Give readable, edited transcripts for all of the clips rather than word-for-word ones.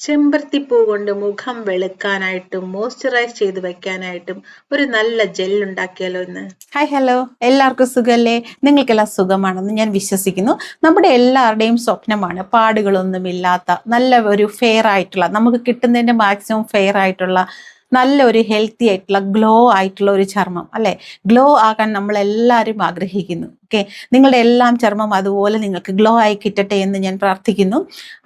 ചെമ്പരത്തിപ്പൂ കൊണ്ട് മുഖം വെളുക്കാനായിട്ടും മോയ്സ്ചറൈസ് ചെയ്ത് വെക്കാനായിട്ടും ഒരു നല്ല ജെൽ ഉണ്ടാക്കിയാലോ ഇന്ന്. ഹായ് ഹലോ, എല്ലാവർക്കും സുഖമല്ലേ? നിങ്ങൾക്കെല്ലാം സുഖമാണെന്ന് ഞാൻ വിശ്വസിക്കുന്നു. നമ്മുടെ എല്ലാവരുടെയും സ്വപ്നമാണ് പാടുകളൊന്നുമില്ലാത്ത നല്ല ഒരു ഫെയർ ആയിട്ടുള്ള, നമുക്ക് കിട്ടുന്നതിൻ്റെ മാക്സിമം ഫെയർ ആയിട്ടുള്ള നല്ല ഒരു ഹെൽത്തി ആയിട്ടുള്ള ഗ്ലോ ആയിട്ടുള്ള ഒരു ചർമ്മം അല്ലേ? ഗ്ലോ ആകാൻ നമ്മളെല്ലാവരും ആഗ്രഹിക്കുന്നു. ഓക്കെ, നിങ്ങളുടെ എല്ലാം ചർമ്മം അതുപോലെ നിങ്ങൾക്ക് ഗ്ലോ ആയി കിട്ടട്ടെ എന്ന് ഞാൻ പ്രാർത്ഥിക്കുന്നു.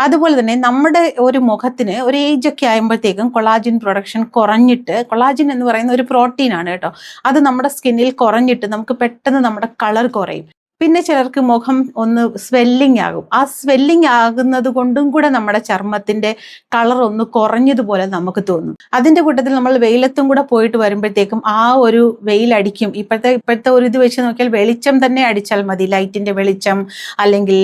അതുപോലെ തന്നെ നമ്മുടെ ഒരു മുഖത്തിന് ഒരു ഏജ് ഒക്കെ ആകുമ്പോഴത്തേക്കും കൊളാജിൻ പ്രൊഡക്ഷൻ കുറഞ്ഞിട്ട്, കൊളാജിൻ എന്ന് പറയുന്ന ഒരു പ്രോട്ടീനാണ് കേട്ടോ, അത് നമ്മുടെ സ്കിന്നിൽ കുറഞ്ഞിട്ട് നമുക്ക് പെട്ടെന്ന് നമ്മുടെ കളർ കുറയും. പിന്നെ ചിലർക്ക് മുഖം ഒന്ന് സ്വെല്ലിംഗ് ആകും. ആ സ്വെല്ലിംഗ് ആകുന്നത് കൊണ്ടും കൂടെ നമ്മുടെ ചർമ്മത്തിന്റെ കളർ ഒന്ന് കുറഞ്ഞതുപോലെ നമുക്ക് തോന്നും. അതിന്റെ കൂട്ടത്തിൽ നമ്മൾ വെയിലത്തും കൂടെ പോയിട്ട് വരുമ്പോഴത്തേക്കും ആ ഒരു വെയിലടിക്കും. ഇപ്പോഴത്തെ ഒരു ഇത് വെച്ച് നോക്കിയാൽ വെളിച്ചം തന്നെ അടിച്ചാൽ മതി, ലൈറ്റിന്റെ വെളിച്ചം അല്ലെങ്കിൽ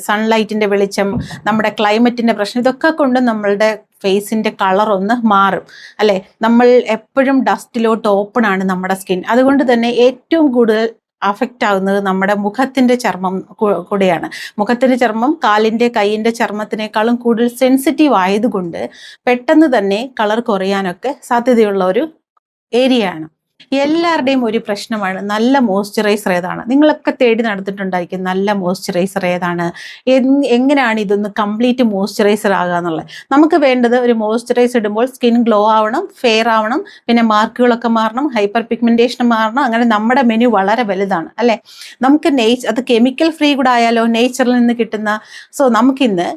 സൺലൈറ്റിന്റെ വെളിച്ചം, നമ്മുടെ ക്ലൈമറ്റിന്റെ പ്രശ്നം, ഇതൊക്കെ കൊണ്ട് നമ്മളുടെ ഫേസിന്റെ കളർ ഒന്ന് മാറും അല്ലെ? നമ്മൾ എപ്പോഴും ഡസ്റ്റിലോട്ട് ഓപ്പൺ ആണ് നമ്മുടെ സ്കിൻ. അതുകൊണ്ട് തന്നെ ഏറ്റവും കൂടുതൽ അഫക്റ്റ് ആകുന്നത് നമ്മുടെ മുഖത്തിന്റെ ചർമ്മം കൂടെയാണ്. മുഖത്തിന്റെ ചർമ്മം കാലിന്റെ കൈയിന്റെ ചർമ്മത്തിനേക്കാളും കൂടുതൽ സെൻസിറ്റീവ് ആയതുകൊണ്ട് പെട്ടെന്ന് തന്നെ കളർ കുറയാനൊക്കെ സാധ്യതയുള്ള ഒരു ഏരിയ ആണ്. എല്ലാവരുടെയും ഒരു പ്രശ്നമാണ് നല്ല മോയ്സ്ചറൈസർ ഏതാണ്. നിങ്ങളൊക്കെ തേടി നടത്തിയിട്ടുണ്ടായിരിക്കും നല്ല മോയ്സ്ചറൈസർ ഏതാണ്, എങ്ങനെയാണ് ഇതൊന്ന് കംപ്ലീറ്റ് മോയ്സ്ചറൈസർ ആകുക എന്നുള്ളത്. നമുക്ക് വേണ്ടത് ഒരു മോയ്സ്ചറൈസർ ഇടുമ്പോൾ സ്കിൻ ഗ്ലോ ആവണം, ഫെയർ ആവണം, പിന്നെ മാർക്കുകളൊക്കെ മാറണം, ഹൈപ്പർ പിഗ്മെന്റേഷൻ മാറണം. അങ്ങനെ നമ്മുടെ മെനു വളരെ വലുതാണ് അല്ലേ? നമുക്ക് അത് കെമിക്കൽ ഫ്രീ കൂടെ ആയാലോ, നേച്ചറിൽ നിന്ന് കിട്ടുന്ന. സോ നമുക്കിന്ന്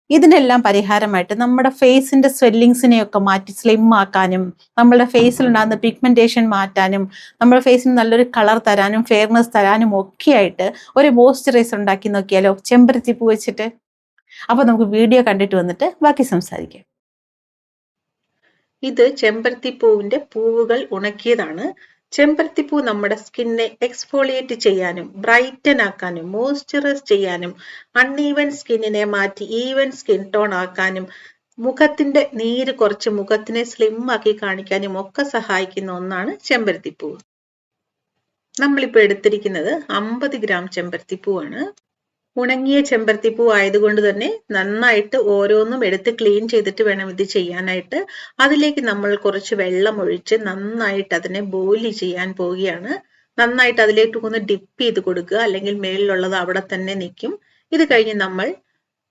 ഇതിനെല്ലാം പരിഹാരമായിട്ട് നമ്മുടെ ഫേസിന്റെ സ്വെല്ലിങ്സിനെയൊക്കെ മാറ്റി സ്ലിം ആക്കാനും, നമ്മുടെ ഫേസിലുണ്ടാകുന്ന പിഗ്മെന്റേഷൻ മാറ്റാനും, നമ്മുടെ ഫേസിന് നല്ലൊരു കളർ തരാനും ഫെയർനെസ് തരാനും ഒക്കെ ആയിട്ട് ഒരു മോയ്സ്ചറൈസർ ഉണ്ടാക്കി നോക്കിയാലോ, ചെമ്പരത്തിപ്പൂ വെച്ചിട്ട്. അപ്പൊ നമുക്ക് വീഡിയോ കണ്ടിട്ട് വന്നിട്ട് ബാക്കി സംസാരിക്കാം. ഇത് ചെമ്പരത്തിപ്പൂവിന്റെ പൂവുകൾ ഉണക്കിയതാണ്. ചെമ്പരത്തിപ്പൂ നമ്മുടെ സ്കിന്നെ എക്സ്ഫോളിയേറ്റ് ചെയ്യാനും ബ്രൈറ്റൻ ആക്കാനും മോയ്സ്ചറൈസ് ചെയ്യാനും അൺഈവൻ സ്കിന്നിനെ മാറ്റി ഈവൻ സ്കിൻ ടോൺ ആക്കാനും മുഖത്തിന്റെ നീര് കുറച്ച് മുഖത്തിനെ സ്ലിം ആക്കി കാണിക്കാനും ഒക്കെ സഹായിക്കുന്ന ഒന്നാണ് ചെമ്പരത്തിപ്പൂ. നമ്മളിപ്പോൾ എടുത്തിരിക്കുന്നത് 50 ഗ്രാം ചെമ്പരത്തിപ്പൂവാണ്. ഉണങ്ങിയ ചെമ്പരത്തിപ്പൂ ആയതുകൊണ്ട് തന്നെ നന്നായിട്ട് ഓരോന്നും എടുത്ത് ക്ലീൻ ചെയ്തിട്ട് വേണം ഇത് ചെയ്യാനായിട്ട്. അതിലേക്ക് നമ്മൾ കുറച്ച് വെള്ളം ഒഴിച്ച് നന്നായിട്ട് അതിനെ ബോയിൽ ചെയ്യാൻ പോവുകയാണ്. നന്നായിട്ട് അതിലേക്ക് ഒന്ന് ഡിപ്പ് ചെയ്ത് കൊടുക്കുക, അല്ലെങ്കിൽ മേളിലുള്ളത് അവിടെ തന്നെ നിൽക്കും. ഇത് കഴിഞ്ഞ് നമ്മൾ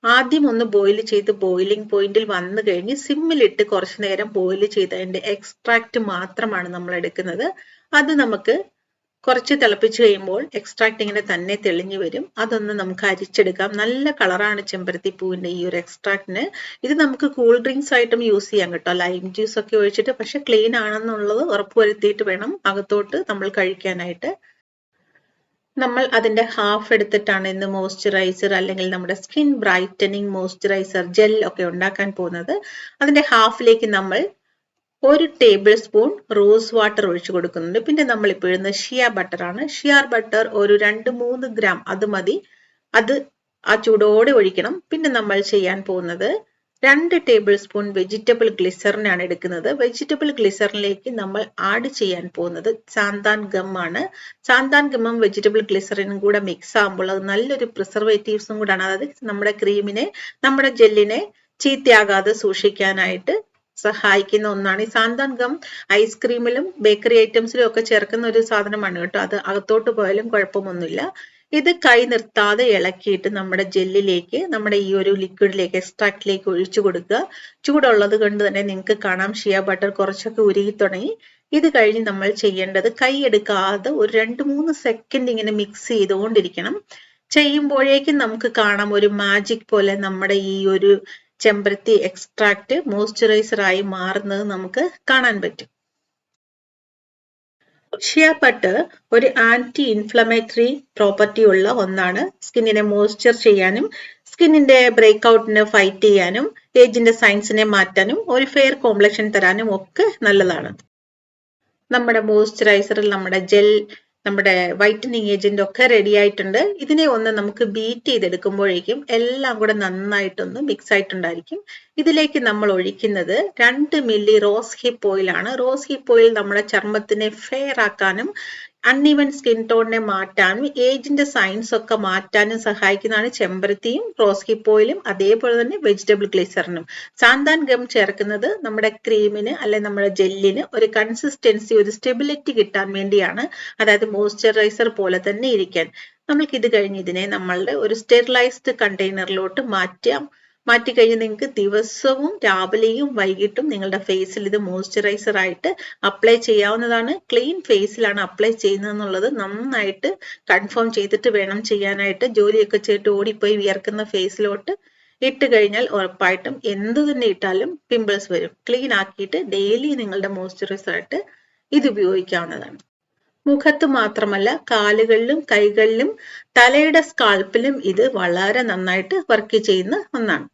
ആദ്യം ഒന്ന് ബോയിൽ ചെയ്ത് ബോയിലിംഗ് പോയിന്റിൽ വന്നു കഴിഞ്ഞ് സിമ്മിലിട്ട് കുറച്ചു നേരം ബോയിൽ ചെയ്ത് അതിന്റെ എക്സ്ട്രാക്ട് മാത്രമാണ് നമ്മൾ എടുക്കുന്നത്. അത് നമുക്ക് കുറച്ച് തിളപ്പിച്ച് കഴിയുമ്പോൾ എക്സ്ട്രാക്ട് ഇങ്ങനെ തന്നെ തെളിഞ്ഞു വരും. അതൊന്ന് നമുക്ക് അരിച്ചെടുക്കാം. നല്ല കളറാണ് ചെമ്പരത്തി പൂവിന്റെ ഈ ഒരു എക്സ്ട്രാക്ടിന്. ഇത് നമുക്ക് കൂൾ ഡ്രിങ്ക്സ് ആയിട്ടും യൂസ് ചെയ്യാം കേട്ടോ, ലൈം ജ്യൂസ് ഒക്കെ ഒഴിച്ചിട്ട്. പക്ഷെ ക്ലീൻ ആണെന്നുള്ളത് ഉറപ്പുവരുത്തിയിട്ട് വേണം അകത്തോട്ട് നമ്മൾ കഴിക്കാനായിട്ട്. നമ്മൾ അതിന്റെ ഹാഫ് എടുത്തിട്ടാണ് ഇന്ന് മോയ്സ്ചറൈസർ അല്ലെങ്കിൽ നമ്മുടെ സ്കിൻ ബ്രൈറ്റനിങ് മോയ്സ്ചറൈസർ ജെൽ ഒക്കെ ഉണ്ടാക്കാൻ പോകുന്നത്. അതിന്റെ ഹാഫിലേക്ക് നമ്മൾ 1 ടേബിൾ സ്പൂൺ റോസ് വാട്ടർ ഒഴിച്ചു കൊടുക്കുന്നുണ്ട്. പിന്നെ നമ്മൾ ഇപ്പോൾ ഇടുന്നത് ഷിയ ബട്ടർ ആണ്. ഷിയാർ ബട്ടർ ഒരു 2-3 ഗ്രാം അത് മതി. അത് ആ ചൂടോടെ ഒഴിക്കണം. പിന്നെ നമ്മൾ ചെയ്യാൻ പോകുന്നത് 2 ടേബിൾ സ്പൂൺ വെജിറ്റബിൾ ഗ്ലിസറിനാണ് എടുക്കുന്നത്. വെജിറ്റബിൾ ഗ്ലിസറിനിലേക്ക് നമ്മൾ ആഡ് ചെയ്യാൻ പോകുന്നത് സാന്താൻ ഗം ആണ്. സാന്താൻ ഗമ്മും വെജിറ്റബിൾ ഗ്ലിസറിനും കൂടെ മിക്സ് ആകുമ്പോൾ അത് നല്ലൊരു പ്രിസർവേറ്റീവ്സും കൂടാണ്. അതായത് നമ്മുടെ ക്രീമിനെ, നമ്മുടെ ജെല്ലിനെ ചീത്തയാകാതെ സൂക്ഷിക്കാനായിട്ട് സഹായിക്കുന്ന ഒന്നാണ്. ഈ സാന്താൻ ഗം ഐസ്ക്രീമിലും ബേക്കറി ഐറ്റംസിലും ഒക്കെ ചേർക്കുന്ന ഒരു സാധനമാണ് കേട്ടോ. അത് അകത്തോട്ട് പോയാലും കുഴപ്പമൊന്നുമില്ല. ഇത് കൈ നിർത്താതെ ഇളക്കിയിട്ട് നമ്മുടെ ജെല്ലിലേക്ക്, നമ്മുടെ ഈ ഒരു ലിക്വിഡിലേക്ക്, എക്സ്ട്രാക്റ്റിലേക്ക് ഒഴിച്ചു കൊടുക്കുക. ചൂടുള്ളത് കൊണ്ട് തന്നെ നിങ്ങൾക്ക് കാണാം ഷിയ ബട്ടർ കുറച്ചൊക്കെ ഉരുകി തുടങ്ങി. ഇത് കഴിഞ്ഞ് നമ്മൾ ചെയ്യേണ്ടത് കൈ എടുക്കാതെ ഒരു 2-3 സെക്കൻഡ് ഇങ്ങനെ മിക്സ് ചെയ്തുകൊണ്ടിരിക്കണം. ചെയ്യുമ്പോഴേക്കും നമുക്ക് കാണാം ഒരു മാജിക് പോലെ നമ്മുടെ ഈ ഒരു ചെമ്പരത്തി എക്സ്ട്രാക്ട് മോയ്സ്ചറൈസർ ആയി മാറുന്നത് നമുക്ക് കാണാൻ പറ്റും. ഷിയ ബട്ടർ ഒരു ആന്റി ഇൻഫ്ലമേറ്ററി പ്രോപ്പർട്ടി ഉള്ള ഒന്നാണ്. സ്കിന്നിനെ മോയ്സ്ചർ ചെയ്യാനും സ്കിന്നിന്റെ ബ്രേക്ക് ഔട്ടിനെ ഫൈറ്റ് ചെയ്യാനും ഏജിന്റെ സൈൻസിനെ മാറ്റാനും ഒരു ഫെയർ കോംപ്ലക്ഷൻ തരാനും ഒക്കെ നല്ലതാണ്. നമ്മുടെ മോയ്സ്ചറൈസറിൽ നമ്മുടെ ജെൽ, നമ്മുടെ വൈറ്റനിങ് ഏജന്റ് ഒക്കെ റെഡി ആയിട്ടുണ്ട്. ഇതിനെ ഒന്ന് നമുക്ക് ബീറ്റ് ചെയ്തെടുക്കുമ്പോഴേക്കും എല്ലാം കൂടെ നന്നായിട്ടൊന്ന് മിക്സ് ആയിട്ടുണ്ടായിരിക്കും. ഇതിലേക്ക് നമ്മൾ ഒഴിക്കുന്നത് 2 മില്ലി റോസ് ഹിപ്പ് ഓയിൽ ആണ്. റോസ് ഹിപ്പ് ഓയിൽ നമ്മുടെ ചർമ്മത്തിനെ ഫെയർ ആക്കാനും അൺഈവൻ സ്കിൻ ടോണിനെ മാറ്റാനും ഏജിന്റെ സൈൻസ് ഒക്കെ മാറ്റാനും സഹായിക്കുന്നതാണ് ചെമ്പരത്തിയും റോസ് ഹിപ്പ് ഓയിലും അതേപോലെ തന്നെ വെജിറ്റബിൾ ഗ്ലിസറിനും. സാന്താൻ ഗം ചേർക്കുന്നത് നമ്മുടെ ക്രീമിന് അല്ലെങ്കിൽ നമ്മുടെ ജെല്ലിന് ഒരു കൺസിസ്റ്റൻസി, ഒരു സ്റ്റെബിലിറ്റി കിട്ടാൻ വേണ്ടിയാണ്. അതായത് മോയ്സ്ചറൈസർ പോലെ തന്നെ ഇരിക്കാൻ. നമ്മൾക്ക് ഇത് കഴിഞ്ഞ് ഇതിനെ നമ്മളുടെ ഒരു സ്റ്റെറിലൈസ്ഡ് കണ്ടെയ്നറിലോട്ട് മാറ്റിക്കഴിഞ്ഞ് നിങ്ങൾക്ക് ദിവസവും രാവിലെയും വൈകിട്ടും നിങ്ങളുടെ ഫേസിൽ ഇത് മോയ്സ്ചറൈസർ ആയിട്ട് അപ്ലൈ ചെയ്യാവുന്നതാണ്. ക്ലീൻ ഫേസിലാണ് അപ്ലൈ ചെയ്യുന്നതെന്നുള്ളത് നന്നായിട്ട് കൺഫേം ചെയ്തിട്ട് വേണം ചെയ്യാനായിട്ട്. ജോലിയൊക്കെ ചെയ്തിട്ട് ഓടിപ്പോയി വിയർക്കുന്ന ഫേസിലോട്ട് ഇട്ട് കഴിഞ്ഞാൽ ഉറപ്പായിട്ടും എന്ത് തന്നെ ഇട്ടാലും പിമ്പിൾസ് വരും. ക്ലീൻ ആക്കിയിട്ട് ഡെയിലി നിങ്ങളുടെ മോയ്സ്ചറൈസർ ആയിട്ട് ഇത് ഉപയോഗിക്കാവുന്നതാണ്. മുഖത്ത് മാത്രമല്ല കാലുകളിലും കൈകളിലും തലയുടെ സ്കാൾപ്പിലും ഇത് വളരെ നന്നായിട്ട് വർക്ക് ചെയ്യുന്ന ഒന്നാണ്.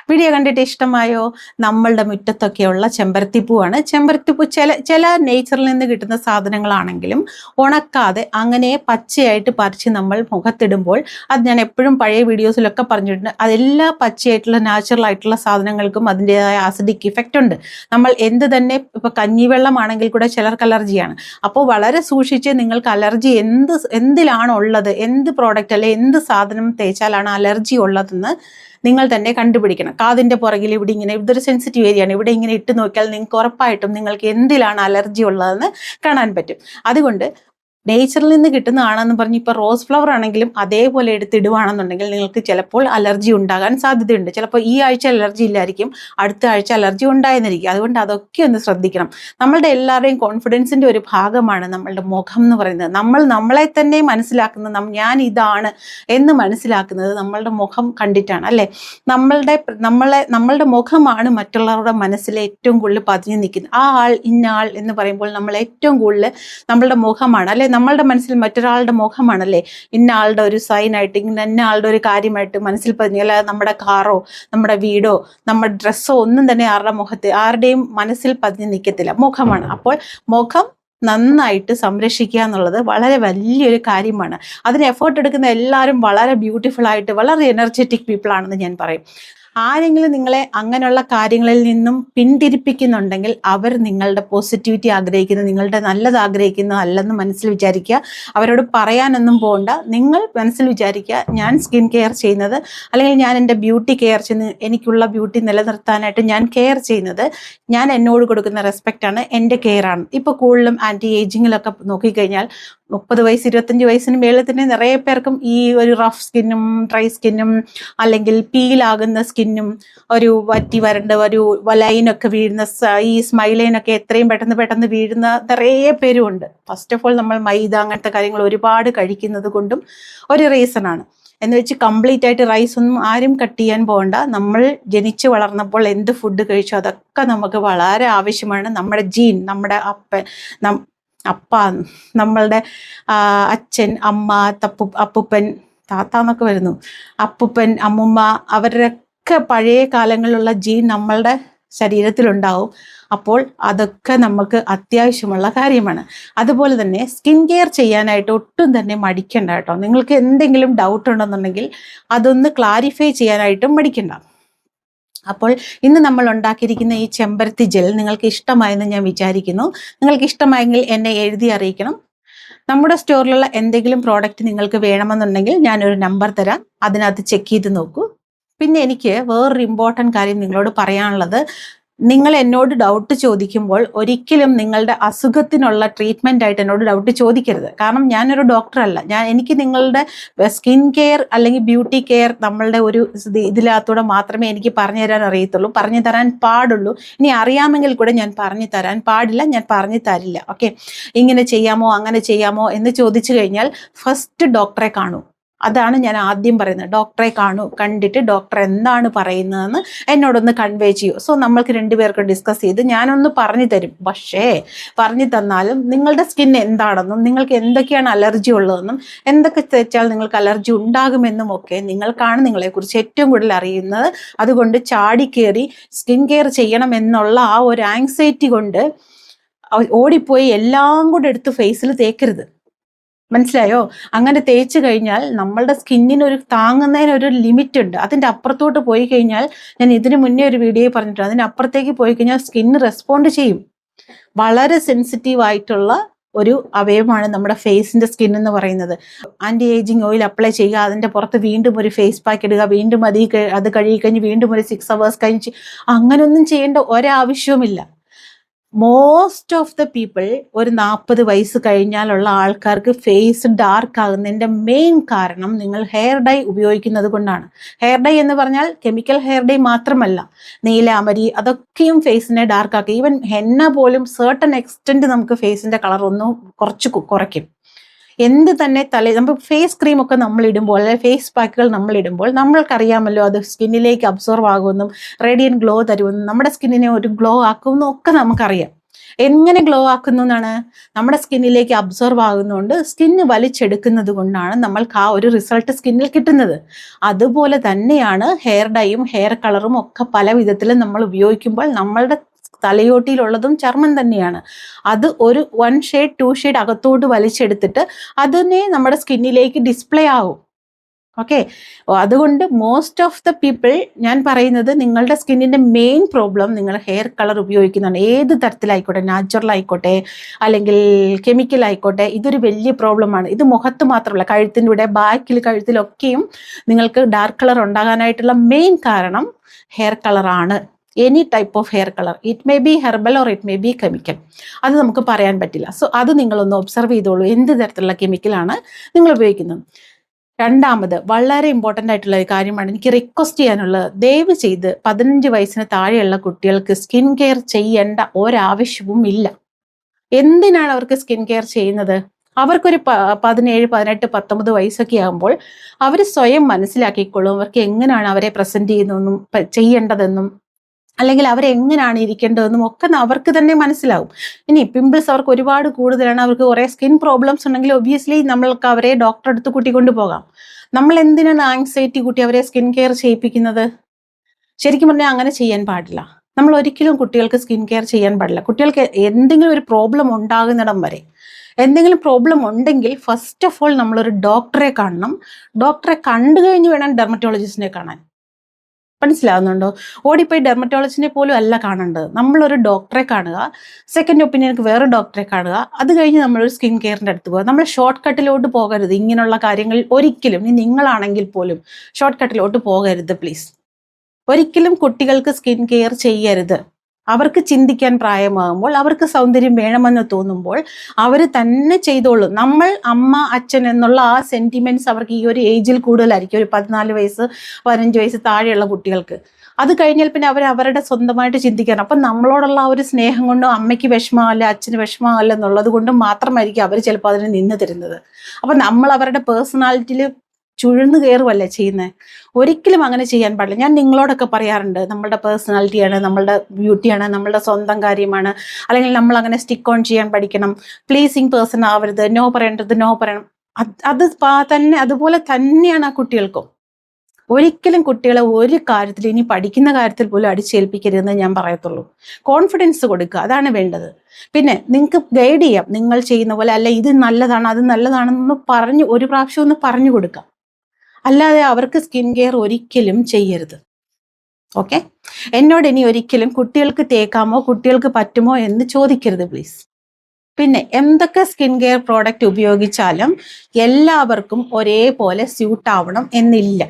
വീഡിയോ കണ്ടിട്ട് ഇഷ്ടമായോ? നമ്മളുടെ മുറ്റത്തൊക്കെയുള്ള ചെമ്പരത്തിപ്പൂവാണ്. ചെമ്പരത്തിപ്പൂ ചില നേച്ചറിൽ നിന്ന് കിട്ടുന്ന സാധനങ്ങളാണെങ്കിലും ഉണക്കാതെ അങ്ങനെ പച്ചയായിട്ട് പറിച്ച് നമ്മൾ മുഖത്തിടുമ്പോൾ, അത് ഞാൻ എപ്പോഴും പഴയ വീഡിയോസിലൊക്കെ പറഞ്ഞിട്ടുണ്ട്, അതെല്ലാ പച്ചയായിട്ടുള്ള നാച്ചുറൽ ആയിട്ടുള്ള സാധനങ്ങൾക്കും അതിൻ്റെതായ ആസിഡിക് ഇഫക്റ്റ് ഉണ്ട്. നമ്മൾ എന്ത് തന്നെ ഇപ്പോൾ കഞ്ഞിവെള്ളമാണെങ്കിൽ കൂടെ ചിലർക്ക് അലർജിയാണ്. അപ്പോൾ വളരെ സൂക്ഷിച്ച് നിങ്ങൾക്ക് അലർജി എന്തിലാണോ ഉള്ളത്, എന്ത് പ്രോഡക്റ്റ് അല്ലെ എന്ത് സാധനം തേച്ചാലാണ് അലർജി ഉള്ളതെന്ന് നിങ്ങൾ തന്നെ കണ്ടുപിടിക്കണം. കാതിൻ്റെ പുറകിൽ ഇവിടെ ഇങ്ങനെ, ഇതൊരു സെൻസിറ്റീവ് ഏരിയ ആണ്, ഇവിടെ ഇങ്ങനെ ഇട്ട് നോക്കിയാൽ നിങ്ങൾക്ക് ഉറപ്പായിട്ടും നിങ്ങൾക്ക് എന്തിലാണ് അലർജി ഉള്ളതെന്ന് കാണാൻ പറ്റും. അതുകൊണ്ട് നേച്ചറിൽ നിന്ന് കിട്ടുന്നതാണെന്ന് പറഞ്ഞ് ഇപ്പോൾ റോസ് ഫ്ലവർ ആണെങ്കിലും അതേപോലെ എടുത്തിടുവാണെന്നുണ്ടെങ്കിൽ നിങ്ങൾക്ക് ചിലപ്പോൾ അലർജി ഉണ്ടാകാൻ സാധ്യതയുണ്ട്. ചിലപ്പോൾ ഈ ആഴ്ച അലർജി ഇല്ലായിരിക്കും, അടുത്ത ആഴ്ച അലർജി ഉണ്ടായെന്നിരിക്കും. അതുകൊണ്ട് അതൊക്കെ ഒന്ന് ശ്രദ്ധിക്കണം. നമ്മളുടെ എല്ലാവരുടെയും കോൺഫിഡൻസിൻ്റെ ഒരു ഭാഗമാണ് നമ്മളുടെ മുഖം എന്ന് പറയുന്നത്. നമ്മൾ നമ്മളെ തന്നെ മനസ്സിലാക്കുന്നത്, ഞാൻ ഇതാണ് എന്ന് മനസ്സിലാക്കുന്നത് നമ്മളുടെ മുഖം കണ്ടിട്ടാണ് അല്ലേ. നമ്മളുടെ മുഖമാണ് മറ്റുള്ളവരുടെ മനസ്സിൽ ഏറ്റവും കൂടുതൽ പതിഞ്ഞു നിൽക്കുന്നത്. ആ ആൾ ഇന്ന ആൾ എന്ന് പറയുമ്പോൾ നമ്മൾ ഏറ്റവും കൂടുതൽ നമ്മളുടെ മുഖമാണ് അല്ലെ, നമ്മളുടെ മനസ്സിൽ മറ്റൊരാളുടെ മുഖമാണല്ലേ ഇന്ന ആളുടെ ഒരു സൈനായിട്ട്, ഇന്ന ആളുടെ ഒരു കാര്യമായിട്ട് മനസ്സിൽ പതിഞ്ഞു. അല്ലാതെ നമ്മുടെ കാറോ നമ്മുടെ വീടോ നമ്മുടെ ഡ്രസ്സോ ഒന്നും തന്നെ ആരുടെയും മനസ്സിൽ പതിഞ്ഞു നിൽക്കത്തില്ല, മുഖമാണ്. അപ്പോൾ മുഖം നന്നായിട്ട് സംരക്ഷിക്കുക എന്നുള്ളത് വളരെ വലിയൊരു കാര്യമാണ്. അതിന് എഫേർട്ട് എടുക്കുന്ന എല്ലാവരും വളരെ ബ്യൂട്ടിഫുൾ ആയിട്ട് വളരെ എനർജറ്റിക് പീപ്പിൾ ആണെന്ന് ഞാൻ പറയും. ആരെങ്കിലും നിങ്ങളെ അങ്ങനെയുള്ള കാര്യങ്ങളിൽ നിന്നും പിന്തിരിപ്പിക്കുന്നുണ്ടെങ്കിൽ അവർ നിങ്ങളുടെ പോസിറ്റിവിറ്റി ആഗ്രഹിക്കുന്നു, നിങ്ങളുടെ നല്ലത് ആഗ്രഹിക്കുന്നു അല്ലെന്ന് മനസ്സിൽ വിചാരിക്കുക. അവരോട് പറയാനൊന്നും പോകണ്ട. നിങ്ങൾ മനസ്സിൽ വിചാരിക്കുക, ഞാൻ സ്കിൻ കെയർ ചെയ്യുന്നത് അല്ലെങ്കിൽ ഞാൻ എൻ്റെ ബ്യൂട്ടി കെയർ ചെയ്യുന്നത്, എനിക്കുള്ള ബ്യൂട്ടി നിലനിർത്താനായിട്ട് ഞാൻ കെയർ ചെയ്യുന്നത് ഞാൻ എന്നോട് കൊടുക്കുന്ന റെസ്പെക്റ്റാണ്, എൻ്റെ കെയറാണ്. ഇപ്പോൾ കൂടുതലും ആൻറ്റി ഏജിങ്ങിലൊക്കെ നോക്കിക്കഴിഞ്ഞാൽ 30 വയസ്സ് 25 വയസ്സിന് മേളിൽ തന്നെ നിറയെ പേർക്കും ഈ ഒരു റഫ് സ്കിന്നും ഡ്രൈ സ്കിന്നും അല്ലെങ്കിൽ പീലാകുന്ന സ്കിന്നും ഒരു വറ്റി വരണ്ട ഒരു ലൈനൊക്കെ വീഴുന്ന ഈ സ്മൈൽ ലൈനൊക്കെ എത്രയും പെട്ടെന്ന് വീഴുന്ന നിറയെ പേരും ഉണ്ട്. ഫസ്റ്റ് ഓഫ് ഓൾ നമ്മൾ മൈദ അങ്ങനത്തെ കാര്യങ്ങൾ ഒരുപാട് കഴിക്കുന്നത് കൊണ്ടും ഒരു റീസണാണ്. എന്ന് വെച്ച് കംപ്ലീറ്റ് ആയിട്ട് റൈസ് ഒന്നും ആരും കട്ട് ചെയ്യാൻ പോകണ്ട. നമ്മൾ ജനിച്ച് വളർന്നപ്പോൾ എന്ത് ഫുഡ് കഴിച്ചോ അതൊക്കെ നമുക്ക് വളരെ ആവശ്യമാണ്. നമ്മുടെ ജീൻ, നമ്മുടെ അപ്പ, നമ്മളുടെ അച്ഛൻ, അമ്മ, അപ്പൂപ്പൻ, താത്ത എന്നൊക്കെ വരുന്നു, അപ്പൂപ്പൻ, അമ്മുമ്മ, അവരുടെയൊക്കെ പഴയ കാലങ്ങളിലുള്ള ജീൻ നമ്മളുടെ ശരീരത്തിലുണ്ടാവും. അപ്പോൾ അതൊക്കെ നമുക്ക് അത്യാവശ്യമുള്ള കാര്യമാണ്. അതുപോലെ തന്നെ സ്കിൻ കെയർ ചെയ്യാനായിട്ട് ഒട്ടും തന്നെ മടിക്കണ്ട കേട്ടോ. നിങ്ങൾക്ക് എന്തെങ്കിലും ഡൗട്ട് ഉണ്ടെന്നുണ്ടെങ്കിൽ അതൊന്ന് ക്ലാരിഫൈ ചെയ്യാനായിട്ടും മടിക്കണ്ട. അപ്പോൾ ഇന്ന് നമ്മൾ ഉണ്ടാക്കിയിരിക്കുന്ന ഈ ചെമ്പരത്തി ജെൽ നിങ്ങൾക്ക് ഇഷ്ടമായെന്ന് ഞാൻ വിചാരിക്കുന്നു. നിങ്ങൾക്ക് ഇഷ്ടമായെങ്കിൽ എന്നെ എഴുതി അറിയിക്കണം. നമ്മുടെ സ്റ്റോറിലുള്ള എന്തെങ്കിലും പ്രോഡക്റ്റ് നിങ്ങൾക്ക് വേണമെന്നുണ്ടെങ്കിൽ ഞാനൊരു നമ്പർ തരാം, അതിനകത്ത് ചെക്ക് ചെയ്ത് നോക്കൂ. പിന്നെ എനിക്ക് വേറൊരു ഇമ്പോർട്ടൻറ്റ് കാര്യം നിങ്ങളോട് പറയാനുള്ളത്, നിങ്ങൾ എന്നോട് ഡൗട്ട് ചോദിക്കുമ്പോൾ ഒരിക്കലും നിങ്ങളുടെ അസുഖത്തിനുള്ള ട്രീറ്റ്മെൻ്റ് ആയിട്ട് എന്നോട് ഡൗട്ട് ചോദിക്കരുത്. കാരണം ഞാനൊരു ഡോക്ടറല്ല. എനിക്ക് നിങ്ങളുടെ സ്കിൻ കെയർ അല്ലെങ്കിൽ ബ്യൂട്ടി കെയർ നമ്മളുടെ ഒരു ഇതിനകത്തൂടെ മാത്രമേ എനിക്ക് പറഞ്ഞു തരാൻ അറിയത്തുള്ളൂ, പറഞ്ഞു തരാൻ പാടുള്ളൂ. ഇനി അറിയാമെങ്കിൽ കൂടെ ഞാൻ പറഞ്ഞു തരാൻ പാടില്ല, ഞാൻ പറഞ്ഞു തരില്ല. ഓക്കെ, ഇങ്ങനെ ചെയ്യാമോ അങ്ങനെ ചെയ്യാമോ എന്ന് ചോദിച്ചു കഴിഞ്ഞാൽ ഫസ്റ്റ് ഡോക്ടറെ കാണൂ. അതാണ് ഞാൻ ആദ്യം പറയുന്നത്. ഡോക്ടറെ കാണൂ, കണ്ടിട്ട് ഡോക്ടർ എന്താണ് പറയുന്നതെന്ന് എന്നോടൊന്ന് കൺവേ ചെയ്യൂ. സോ നമ്മൾക്ക് രണ്ടുപേർക്ക് ഡിസ്കസ് ചെയ്ത് ഞാനൊന്ന് പറഞ്ഞു തരും. പക്ഷേ പറഞ്ഞു തന്നാലും നിങ്ങളുടെ സ്കിൻ എന്താണെന്നും നിങ്ങൾക്ക് എന്തൊക്കെയാണ് അലർജി ഉള്ളതെന്നും എന്തൊക്കെ തേച്ചാൽ നിങ്ങൾക്ക് അലർജി ഉണ്ടാകുമെന്നും ഒക്കെ നിങ്ങൾക്കാണ് നിങ്ങളെക്കുറിച്ച് ഏറ്റവും കൂടുതൽ അറിയുന്നത്. അതുകൊണ്ട് ചാടിക്കേറി സ്കിൻ കെയർ ചെയ്യണം എന്നുള്ള ആ ഒരു ആങ്സൈറ്റി കൊണ്ട് ഓടിപ്പോയി എല്ലാം കൂടെ എടുത്ത് ഫേസിൽ തേക്കരുത്. മനസ്സിലായോ? അങ്ങനെ തേച്ച് കഴിഞ്ഞാൽ നമ്മളുടെ സ്കിന്നിനൊരു താങ്ങുന്നതിനൊരു ലിമിറ്റ് ഉണ്ട്. അതിൻ്റെ അപ്പുറത്തോട്ട് പോയി കഴിഞ്ഞാൽ, ഞാൻ ഇതിന് മുന്നേ ഒരു വീഡിയോ പറഞ്ഞിട്ടുണ്ട്, അതിനപ്പുറത്തേക്ക് പോയി കഴിഞ്ഞാൽ സ്കിന്ന് റെസ്പോണ്ട് ചെയ്യും. വളരെ സെൻസിറ്റീവ് ആയിട്ടുള്ള ഒരു അവയവമാണ് നമ്മുടെ ഫേസിന്റെ സ്കിൻ എന്ന് പറയുന്നത്. ആന്റി ഏജിങ് ഓയിൽ അപ്ലൈ ചെയ്യുക, അതിന്റെ പുറത്ത് വീണ്ടും ഒരു ഫേസ് പാക്ക് ഇടുക, വീണ്ടും അത് കഴുകി കഴിഞ്ഞ് വീണ്ടും ഒരു 6 hours കഴിഞ്ഞ് അങ്ങനെയൊന്നും ചെയ്യേണ്ട ഒരാവശ്യവുമില്ല. മോസ്റ്റ് ഓഫ് ദ പീപ്പിൾ ഒരു 40 വയസ്സ് കഴിഞ്ഞാലുള്ള ആൾക്കാർക്ക് ഫേസ് ഡാർക്ക് ആകുന്നതിന്റെ മെയിൻ കാരണം നിങ്ങൾ ഹെയർ ഡൈ ഉപയോഗിക്കുന്നത് കൊണ്ടാണ്. ഹെയർ ഡൈ എന്ന് പറഞ്ഞാൽ കെമിക്കൽ ഹെയർ ഡൈ മാത്രമല്ല, നീലാമരി അതൊക്കെയും ഫേസിനെ ഡാർക്ക് ആക്കി. ഈവൻ ഹെന്ന പോലും സർട്ടൺ എക്സ്റ്റെന്റ് നമുക്ക് ഫേസിന്റെ കളർ ഒന്ന് കുറയ്ക്കും. എന്ത് തന്നെ നമ്മൾ ഫേസ് ക്രീം ഒക്കെ നമ്മൾ ഇടുമ്പോൾ, അല്ലെങ്കിൽ ഫേസ് പാക്കുകൾ നമ്മൾ ഇടുമ്പോൾ നമ്മൾക്കറിയാമല്ലോ അത് സ്കിന്നിലേക്ക് അബ്സോർവ് ആകുമെന്നും റേഡിയൻ ഗ്ലോ തരുമെന്നും നമ്മുടെ സ്കിന്നിനെ ഒരു ഗ്ലോ ആക്കുമെന്നും ഒക്കെ നമുക്കറിയാം. എങ്ങനെ ഗ്ലോ ആക്കുന്നു എന്നാണ്? നമ്മുടെ സ്കിന്നിലേക്ക് അബ്സോർവ് ആകുന്നതുകൊണ്ട്, സ്കിന്ന് വലിച്ചെടുക്കുന്നത് കൊണ്ടാണ് നമ്മൾക്ക് ആ ഒരു റിസൾട്ട് സ്കിന്നിൽ കിട്ടുന്നത്. അതുപോലെ തന്നെയാണ് ഹെയർ ഡൈയും ഹെയർ കളറും ഒക്കെ പല വിധത്തിലും നമ്മൾ ഉപയോഗിക്കുമ്പോൾ നമ്മളുടെ തലയോട്ടിയിലുള്ളതും ചർമ്മം തന്നെയാണ്. അത് ഒരു 1 ഷെയ്ഡ് 2 ഷെയ്ഡ് അകത്തോട്ട് വലിച്ചെടുത്തിട്ട് അതിനെ നമ്മുടെ സ്കിന്നിലേക്ക് ഡിസ്പ്ലേ ആവും. ഓക്കെ, അതുകൊണ്ട് മോസ്റ്റ് ഓഫ് ദ പീപ്പിൾ ഞാൻ പറയുന്നത്, നിങ്ങളുടെ സ്കിന്നിന്റെ മെയിൻ പ്രോബ്ലം നിങ്ങൾ ഹെയർ കളർ ഉപയോഗിക്കുന്നതാണ്. ഏത് തരത്തിലായിക്കോട്ടെ, നാച്ചുറൽ ആയിക്കോട്ടെ അല്ലെങ്കിൽ കെമിക്കൽ ആയിക്കോട്ടെ, ഇതൊരു വലിയ പ്രോബ്ലമാണ്. ഇത് മുഖത്ത് മാത്രമല്ല, കഴുത്തിൻ്റെ ഇവിടെ, ബാക്കിൽ, കഴുത്തിലൊക്കെയും നിങ്ങൾക്ക് ഡാർക്ക് കളർ ഉണ്ടാകാനായിട്ടുള്ള മെയിൻ കാരണം ഹെയർ കളറാണ്. Any type of hair colour, it may be herbal or it may be chemical, അത് നമുക്ക് പറയാൻ പറ്റില്ല. സോ അത് നിങ്ങളൊന്ന് ഒബ്സർവ് ചെയ്തോളൂ, എന്ത് തരത്തിലുള്ള കെമിക്കലാണ് നിങ്ങൾ ഉപയോഗിക്കുന്നത്. രണ്ടാമത് വളരെ ഇമ്പോർട്ടൻ്റ് ആയിട്ടുള്ള ഒരു കാര്യമാണ് എനിക്ക് റിക്വസ്റ്റ് ചെയ്യാനുള്ളത്. ദയവ് ചെയ്ത് 15 വയസ്സിന് താഴെയുള്ള കുട്ടികൾക്ക് സ്കിൻ കെയർ ചെയ്യേണ്ട ഒരാവശ്യവും ഇല്ല. എന്തിനാണ് അവർക്ക് സ്കിൻ കെയർ ചെയ്യുന്നത്? അവർക്കൊരു 17, 18, 19 വയസ്സൊക്കെ ആകുമ്പോൾ അവർ സ്വയം മനസ്സിലാക്കിക്കൊള്ളും അവർക്ക് എങ്ങനെയാണ് അവരെ പ്രസന്റ് ചെയ്യുന്നതെന്നും ചെയ്യേണ്ടതെന്നും, അല്ലെങ്കിൽ അവരെങ്ങനെയാണ് ഇരിക്കേണ്ടതെന്നും ഒക്കെ അവർക്ക് തന്നെ മനസ്സിലാവും. ഇനി പിമ്പിൾസ് അവർക്ക് ഒരുപാട് കൂടുതലാണ്, അവർക്ക് കുറേ സ്കിൻ പ്രോബ്ലംസ് ഉണ്ടെങ്കിൽ ഒബ്വിയസ്ലി നമ്മൾക്ക് അവരെ ഡോക്ടറെ അടുത്ത് കൂട്ടിക്കൊണ്ട് പോകാം. നമ്മൾ എന്തിനാണ് ആങ്സൈറ്റി കൂട്ടി അവരെ സ്കിൻ കെയർ ചെയ്യിപ്പിക്കുന്നത്? ശരിക്കും പറഞ്ഞാൽ അങ്ങനെ ചെയ്യാൻ പാടില്ല. നമ്മൾ ഒരിക്കലും കുട്ടികൾക്ക് സ്കിൻ കെയർ ചെയ്യാൻ പാടില്ല. കുട്ടികൾക്ക് എന്തെങ്കിലും ഒരു പ്രോബ്ലം ഉണ്ടാകുന്നിടം വരെ, എന്തെങ്കിലും പ്രോബ്ലം ഉണ്ടെങ്കിൽ ഫസ്റ്റ് ഓഫ് ഓൾ നമ്മളൊരു ഡോക്ടറെ കാണണം. ഡോക്ടറെ കണ്ടു കഴിഞ്ഞ് വേണം ഡെർമറ്റോളജിസ്റ്റിനെ കാണാൻ. മനസ്സിലാവുന്നുണ്ടോ? ഓടിപ്പോയി ഡെർമറ്റോളജിസ്റ്റിനെ പോലും അല്ല കാണേണ്ടത്. നമ്മളൊരു ഡോക്ടറെ കാണുക, സെക്കൻഡ് ഒപ്പീനിയനക്ക് വേറെ ഡോക്ടറെ കാണുക, അത് കഴിഞ്ഞ് നമ്മളൊരു സ്കിൻ കെയറിൻ്റെ അടുത്ത് പോകുക. നമ്മൾ ഷോർട്ട് കട്ടിലോട്ട് പോകരുത്. ഇങ്ങനെയുള്ള കാര്യങ്ങളിൽ ഒരിക്കലും, നിങ്ങളാണെങ്കിൽ പോലും ഷോർട്ട് കട്ടിലോട്ട് പോകരുത് പ്ലീസ്. ഒരിക്കലും കുട്ടികൾക്ക് സ്കിൻ കെയർ ചെയ്യരുത്. അവർക്ക് ചിന്തിക്കാൻ പ്രായമാകുമ്പോൾ, അവർക്ക് സൗന്ദര്യം വേണമെന്ന് തോന്നുമ്പോൾ അവർ തന്നെ ചെയ്തോളും. നമ്മൾ അമ്മ അച്ഛൻ എന്നുള്ള ആ സെന്റിമെന്റ്സ് അവർക്ക് ഈ ഒരു ഏജിൽ കൂടുതലായിരിക്കും, ഒരു 14 വയസ്സ് 15 വയസ്സ് താഴെയുള്ള കുട്ടികൾക്ക്. അത് കഴിഞ്ഞാൽ പിന്നെ അവർ അവരുടെ സ്വന്തമായിട്ട് ചിന്തിക്കണം. അപ്പം നമ്മളോടുള്ള ആ ഒരു സ്നേഹം കൊണ്ടും അമ്മയ്ക്ക് വിഷമമല്ല അച്ഛന് വിഷമമല്ല എന്നുള്ളത് കൊണ്ടും മാത്രമായിരിക്കും അവർ ചിലപ്പോൾ അതിന് നിന്ന് തരുന്നത്. അപ്പം നമ്മൾ അവരുടെ പേഴ്സണാലിറ്റിയിൽ ചുഴന്നു കയറുമല്ലേ ചെയ്യുന്നത്. ഒരിക്കലും അങ്ങനെ ചെയ്യാൻ പാടില്ല. ഞാൻ നിങ്ങളോടൊക്കെ പറയാറുണ്ട്, നമ്മളുടെ പേഴ്സണാലിറ്റിയാണ്, നമ്മളുടെ ബ്യൂട്ടിയാണ്, നമ്മളുടെ സ്വന്തം കാര്യമാണ്, അല്ലെങ്കിൽ നമ്മൾ അങ്ങനെ സ്റ്റിക്ക് ഓൺ ചെയ്യാൻ പഠിക്കണം. പ്ലീസിങ് പേഴ്സൺ ആവരുത്, നോ പറയേണ്ടത് നോ പറയണം. അത് തന്നെ അതുപോലെ തന്നെയാണ് ആ കുട്ടികൾക്കും. ഒരിക്കലും കുട്ടികളെ ഒരു കാര്യത്തിൽ, ഇനി പഠിക്കുന്ന കാര്യത്തിൽ പോലും അടിച്ചേൽപ്പിക്കരുതെന്ന് ഞാൻ പറയത്തുള്ളൂ. കോൺഫിഡൻസ് കൊടുക്കുക, അതാണ് വേണ്ടത്. പിന്നെ നിങ്ങൾക്ക് ഗൈഡ് ചെയ്യാം, നിങ്ങൾ ചെയ്യുന്ന പോലെ അല്ല, ഇത് നല്ലതാണ് അത് നല്ലതാണെന്ന് പറഞ്ഞ് ഒരു പ്രാവശ്യം ഒന്ന് പറഞ്ഞു കൊടുക്കാം. അല്ലാതെ അവർക്ക് സ്കിൻ കെയർ ഒരിക്കലും ചെയ്യരുത്. ഓക്കെ, എന്നോട് ഇനി ഒരിക്കലും കുട്ടികൾക്ക് തേക്കാമോ കുട്ടികൾക്ക് പറ്റുമോ എന്ന് ചോദിക്കരുത് പ്ലീസ്. പിന്നെ എന്തൊക്കെ സ്കിൻ കെയർ പ്രോഡക്റ്റ് ഉപയോഗിച്ചാലും എല്ലാവർക്കും ഒരേപോലെ സ്യൂട്ട് ആവണം എന്നില്ല.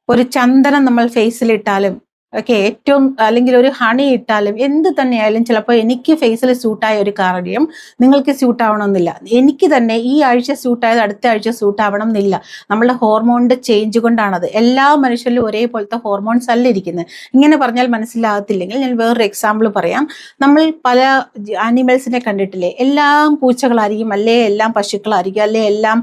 ഒരു ചന്ദനം നമ്മൾ ഫേസിലിട്ടാലും ഒക്കെ ഏറ്റവും, അല്ലെങ്കിൽ ഒരു ഹണി ഇട്ടാലും, എന്ത് തന്നെയായാലും ചിലപ്പോൾ എനിക്ക് ഫേസിൽ സ്യൂട്ടായ ഒരു കാര്യം നിങ്ങൾക്ക് സ്യൂട്ട് ആവണമെന്നില്ല. എനിക്ക് തന്നെ ഈ ആഴ്ച സ്യൂട്ടായത് അടുത്ത ആഴ്ച സ്യൂട്ട് ആവണം എന്നില്ല. നമ്മളുടെ ഹോർമോണിന്റെ ചേഞ്ച് കൊണ്ടാണത്. എല്ലാ മനുഷ്യരിലും ഒരേപോലത്തെ ഹോർമോൺസ് അല്ല ഇരിക്കുന്നത്. ഇങ്ങനെ പറഞ്ഞാൽ മനസ്സിലാകത്തില്ലെങ്കിൽ ഞാൻ വേറൊരു എക്സാമ്പിൾ പറയാം. നമ്മൾ പല ആനിമൽസിനെ കണ്ടിട്ടില്ലേ? എല്ലാം പൂച്ചകളായിരിക്കും, അല്ലേ എല്ലാം പശുക്കളായിരിക്കും, അല്ലേ എല്ലാം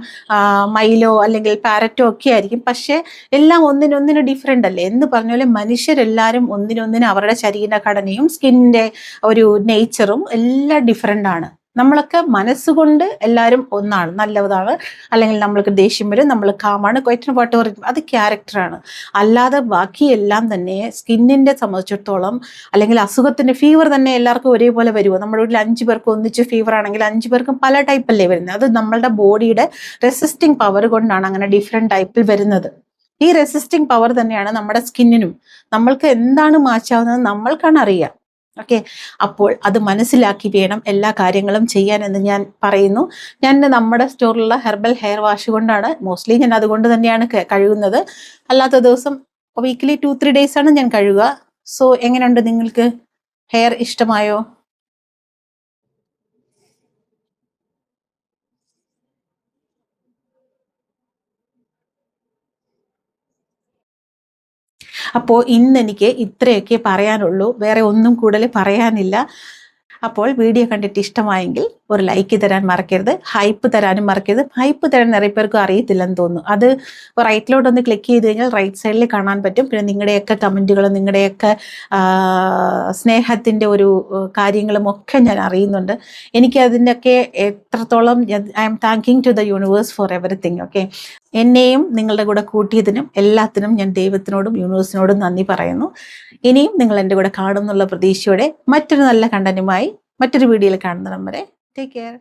മയിലോ അല്ലെങ്കിൽ പാരറ്റോ ഒക്കെ ആയിരിക്കും. പക്ഷെ എല്ലാം ഒന്നിനൊന്നിന് ഡിഫറെൻ്റ് അല്ലേ? എന്ന് പറഞ്ഞ പോലെ മനുഷ്യരെല്ലാം ഒന്നിനൊന്നിന് അവരുടെ ശരീരഘടനയും സ്കിന്നിന്റെ ഒരു നേച്ചറും എല്ലാം ഡിഫറെൻ്റ് ആണ്. നമ്മളൊക്കെ മനസ്സുകൊണ്ട് എല്ലാവരും ഒന്നാണ്, നല്ലതാണ്. അല്ലെങ്കിൽ നമ്മൾക്ക് ദേഷ്യം വരും, നമ്മൾ കാമാണ്, ക്വൈറ്റ് വാട്ടവർ, അത് ക്യാരക്ടറാണ്. അല്ലാതെ ബാക്കിയെല്ലാം തന്നെ സ്കിന്നിന്റെ സംബന്ധിച്ചിടത്തോളം, അല്ലെങ്കിൽ അസുഖത്തിന്റെ ഫീവർ തന്നെ എല്ലാവർക്കും ഒരേപോലെ വരുമോ? നമ്മുടെ വീട്ടിൽ 5 പേർക്ക് ഒന്നിച്ച് ഫീവർ ആണെങ്കിൽ 5 പേർക്കും പല ടൈപ്പല്ലേ വരുന്നത്. അത് നമ്മളുടെ ബോഡിയുടെ റെസിസ്റ്റിംഗ് പവർ കൊണ്ടാണ് അങ്ങനെ ഡിഫറെൻറ്റ് ടൈപ്പിൽ വരുന്നത്. ഈ റെസിസ്റ്റിംഗ് പവർ തന്നെയാണ് നമ്മുടെ സ്കിന്നിനും. നമ്മൾക്ക് എന്താണ് മാച്ചാവുന്നത് നമ്മൾക്കാണ് അറിയാം. ഓക്കെ, അപ്പോൾ അത് മനസ്സിലാക്കി വേണം എല്ലാ കാര്യങ്ങളും ചെയ്യാൻ എന്ന് ഞാൻ പറയുന്നു. ഞാൻ നമ്മുടെ സ്റ്റോറിലുള്ള ഹെർബൽ ഹെയർ വാഷ് കൊണ്ടാണ് മോസ്റ്റ്ലി ഞാൻ അതുകൊണ്ട് തന്നെയാണ് കഴുകുന്നത്. അല്ലാത്ത ദിവസം വീക്കിലി 2-3 days ആണ് ഞാൻ കഴുകുക. സോ എങ്ങനെയുണ്ട്, നിങ്ങൾക്ക് ഹെയർ ഇഷ്ടമായോ? അപ്പോൾ ഇന്ന് എനിക്ക് ഇത്രയൊക്കെ പറയാനുള്ളൂ, വേറെ ഒന്നും കൂടുതൽ പറയാനില്ല. അപ്പോൾ വീഡിയോ കണ്ടിട്ട് ഇഷ്ടമായെങ്കിൽ ഒരു ലൈക്ക് തരാൻ മറക്കരുത്, ഹൈപ്പ് തരാനും മറക്കരുത്. ഹൈപ്പ് തരാൻ നിറയെ പേർക്കും അറിയത്തില്ലെന്ന് തോന്നുന്നു. അത് റൈറ്റിലോട്ടൊന്ന് ക്ലിക്ക് ചെയ്ത് കഴിഞ്ഞാൽ റൈറ്റ് സൈഡിൽ കാണാൻ പറ്റും. പിന്നെ നിങ്ങളുടെയൊക്കെ കമൻറ്റുകളും നിങ്ങളുടെയൊക്കെ സ്നേഹത്തിൻ്റെ ഒരു കാര്യങ്ങളും ഒക്കെ ഞാൻ അറിയുന്നുണ്ട്. എനിക്ക് അതിൻ്റെയൊക്കെ എത്രത്തോളം I am thanking to the universe for everything. Okay, എന്നെയും നിങ്ങളുടെ കൂടെ കൂട്ടിയതിനും എല്ലാത്തിനും ഞാൻ ദൈവത്തിനോടും യൂണിവേഴ്സിനോടും നന്ദി പറയുന്നു. ഇനിയും നിങ്ങൾ എൻ്റെ കൂടെ കാണുമെന്നുള്ള പ്രതീക്ഷയോടെ മറ്റൊരു നല്ല കണ്ടന്റുമായി മറ്റൊരു വീഡിയോയിൽ കാണുന്ന വരെ ടേക്ക് കെയർ.